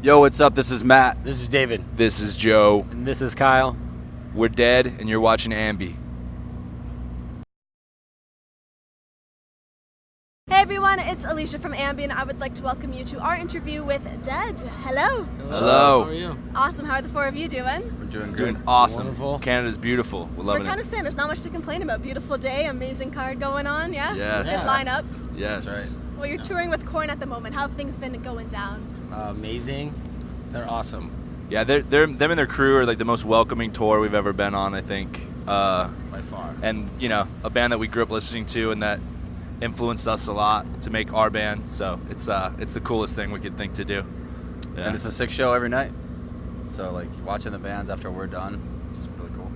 Yo, what's up? This is Matt. This is David. This is Joe. And this is Kyle. We're DED, and you're watching AMBY. Hey everyone, it's Alicia from AMBY, and I would like to welcome you to our interview with DED. Hello. Hello. How are you? Awesome. How are the four of you doing? We're doing great. Doing awesome. Wonderful. Canada's beautiful. We're loving We're kind it. of saying there's not much to complain about. Beautiful day, amazing card going on, yeah? Yes. Good Yeah. lineup. Yes. That's right. Well, you're touring with Korn at the moment. How have things been going down? Amazing. They're awesome. Yeah, them and their crew are like the most welcoming tour we've ever been on, I think. By far. And, you know, a band that we grew up listening to and that influenced us a lot to make our band. So it's the coolest thing we could think to do. Yeah. And it's a sick show every night. So, like, watching the bands after we're done, it's really cool.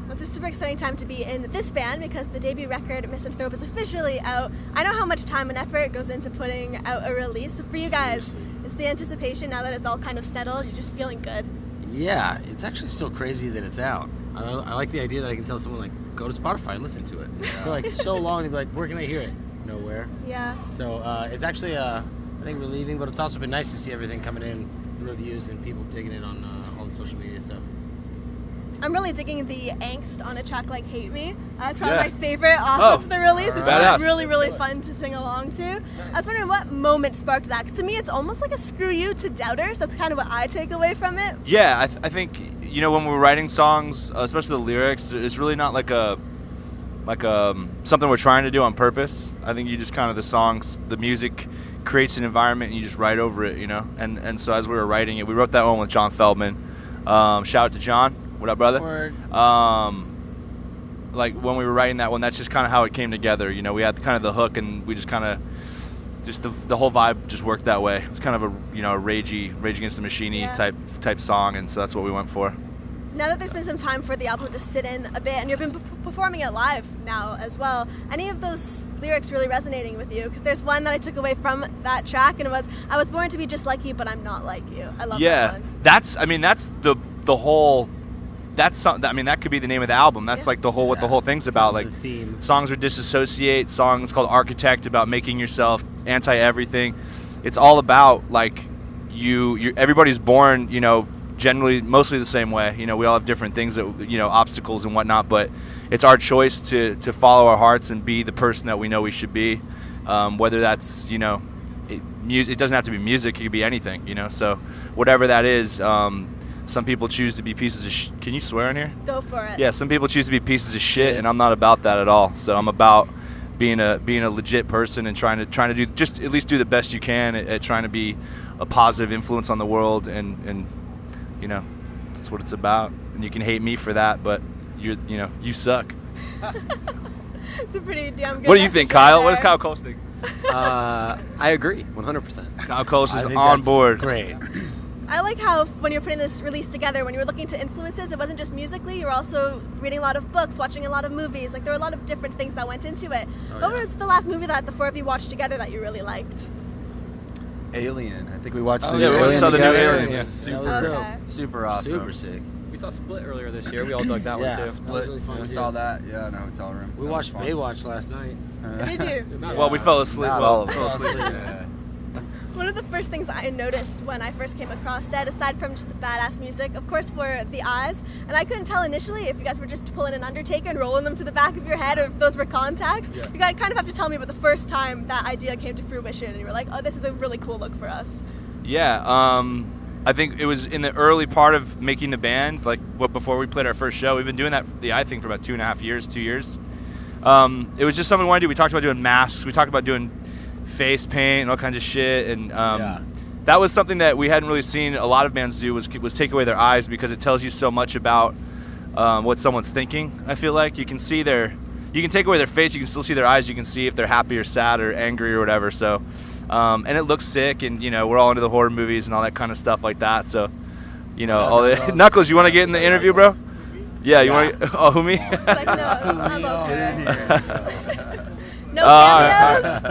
Well, it's a super exciting time to be in this band because the debut record, Thrope, is officially out. I know how much time and effort goes into putting out a release. So for you guys, is the anticipation now that it's all kind of settled, you're just feeling good? Yeah, it's actually still crazy that it's out. I like the idea that I can tell someone, like, go to Spotify and listen to it. For, like, so long, they'd be like, where can I hear it? Nowhere. Yeah. So it's actually, I think, relieving, but it's also been nice to see everything coming in, the reviews, and people digging it on all the social media stuff. I'm really digging the angst on a track like Hate Me. It's probably Yeah. my favorite off of the release. It's Badass. just really, really fun to sing along to. I was wondering what moment sparked that, because to me it's almost like a screw you to doubters. That's kind of what I take away from it. Yeah, I think, you know, when we're writing songs, especially the lyrics, it's really not like something we're trying to do on purpose. I think you just kind of the music creates an environment and you just write over it, you know. And so as we were writing it, we wrote that one with John Feldman. Shout out to John. What up, brother? Word. Like when we were writing that one, that's just kind of how it came together. You know, we had kind of the hook, and we just kind of the whole vibe just worked that way. It's kind of a Rage Against the Machine-y type song, and so that's what we went for. Now that there's been some time for the album to sit in a bit, and you've been performing it live now as well, any of those lyrics really resonating with you? Because there's one that I took away from that track, and it was, "I was born to be just like you, but I'm not like you." I love that one. That's the whole. That's something. I mean, that could be the name of the album. That's like the whole what the whole thing's about. Like The theme. songs are Disassociate. Songs called Architect, about making yourself anti everything. It's all about like you. Everybody's born, you know, generally mostly the same way. You know, we all have different things that, you know, obstacles and whatnot. But it's our choice to follow our hearts and be the person that we know we should be. Whether that's, you know, it doesn't have to be music. It could be anything. You know, so whatever that is. Some people choose to be pieces of Can you swear in here? Go for it. Yeah, some people choose to be pieces of shit, and I'm not about that at all. So I'm about being a legit person and trying to do, just at least do the best you can at trying to be a positive influence on the world, and you know, that's what it's about. And you can hate me for that, but you suck. It's a pretty damn good What do you think, message Kyle? right What does there. Kyle Coles think? I agree, 100%. Kyle Coles is I think on that's board. Great. I like how when you're putting this release together, when you were looking to influences, it wasn't just musically, you were also reading a lot of books, watching a lot of movies. Like, there were a lot of different things that went into it. What was the last movie that the four of you watched together that you really liked? Alien. I think we watched the yeah, new we Alien saw the new together. Alien, It yeah. was super, That was Okay. super awesome. Super sick. We saw Split earlier this year. We all dug that Yeah, one too. Split. That was really fun, we too. saw that, yeah, in a hotel room. We That was watched fun. Baywatch last night. Did you? Well, we fell asleep. Not Well, all of fell us. asleep. Yeah. One of the first things I noticed when I first came across DED, aside from just the badass music, of course, were the eyes. And I couldn't tell initially if you guys were just pulling an Undertaker and rolling them to the back of your head, or if those were contacts. Yeah. You guys kind of have to tell me about the first time that idea came to fruition, and you were like, "Oh, this is a really cool look for us." Yeah, I think it was in the early part of making the band, like before we played our first show. We've been doing the eye thing for about 2.5 years, 2 years. It was just something we wanted to do. We talked about doing masks. We talked about doing face paint and all kinds of shit, and that was something that we hadn't really seen a lot of bands do, was take away their eyes, because it tells you so much about what someone's thinking. I feel like you can take away their face, you can still see their eyes, you can see if they're happy or sad or angry or whatever. So and it looks sick, and you know, we're all into the horror movies and all that kind of stuff like that. So, you know, all the Knuckles, you want to get in the interview, bro? Yeah, you want to? Oh, who me? Like, no, I'm okay. No cameos.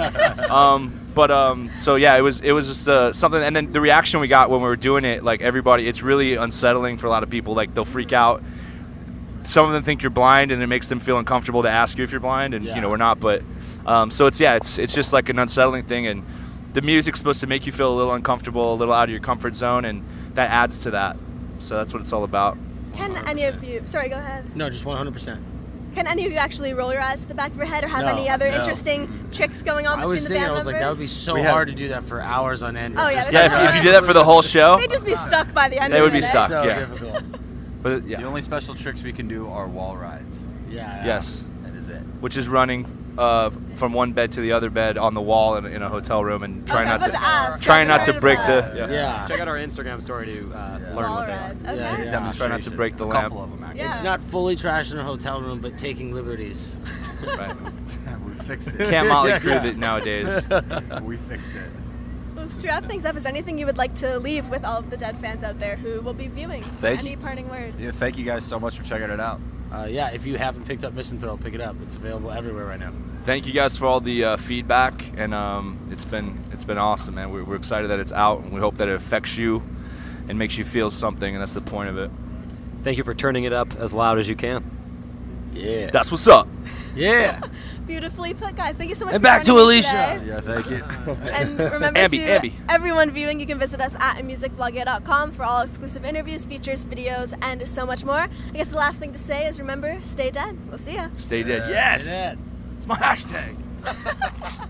So yeah, it was just something, and then the reaction we got when we were doing it, like everybody, it's really unsettling for a lot of people. Like, they'll freak out. Some of them think you're blind, and it makes them feel uncomfortable to ask you if you're blind, and you know, we're not. But so it's just like an unsettling thing, and the music's supposed to make you feel a little uncomfortable, a little out of your comfort zone, and that adds to that. So that's what it's all about. Can any of you? Sorry, go ahead. No, just 100%. Can any of you actually roll your eyes to the back of your head, or have No, any other no. interesting tricks going on I between was the thinking, band I was like, that would be members? so We have- hard to do that for hours on end. Oh, yeah, Just that's Yeah, if you did that for the whole show, They'd just be stuck by the end They of would it. be stuck. so yeah. difficult. but The yeah, only special tricks we can do are wall rides. Yeah. yes, That is it. which is running from one bed to the other bed on the wall in a hotel room and trying Okay, I was not about to to ask. trying not to I've break heard the of that. Yeah. Check out our Instagram story to learn Wall what they are. rides. Okay. Yeah, yeah. Try not to break the a lamp. couple of them, actually. Yeah. It's not fully trash in a hotel room, but taking liberties. Right. We fixed it. Can't Motley Crue that nowadays. We fixed it. Let's wrap things up. Is there anything you would like to leave with all of the Dead fans out there who will be viewing? Thank Any you. parting words? Yeah, thank you guys so much for checking it out. Yeah, if you haven't picked up Misanthrope, pick it up. It's available everywhere right now. Thank you guys for all the feedback, and it's been awesome, man. We're excited that it's out, and we hope that it affects you and makes you feel something, and that's the point of it. Thank you for turning it up as loud as you can. Yeah. That's what's up. Yeah. Beautifully put, guys. Thank you so much And for back to joining me Alicia. today. Yeah, thank you. And remember Amby, to Amby. everyone viewing, you can visit us at musicblogger.com for all exclusive interviews, features, videos, and so much more. I guess the last thing to say is remember, stay dead. We'll see ya. Stay dead. Yes. It's my hashtag.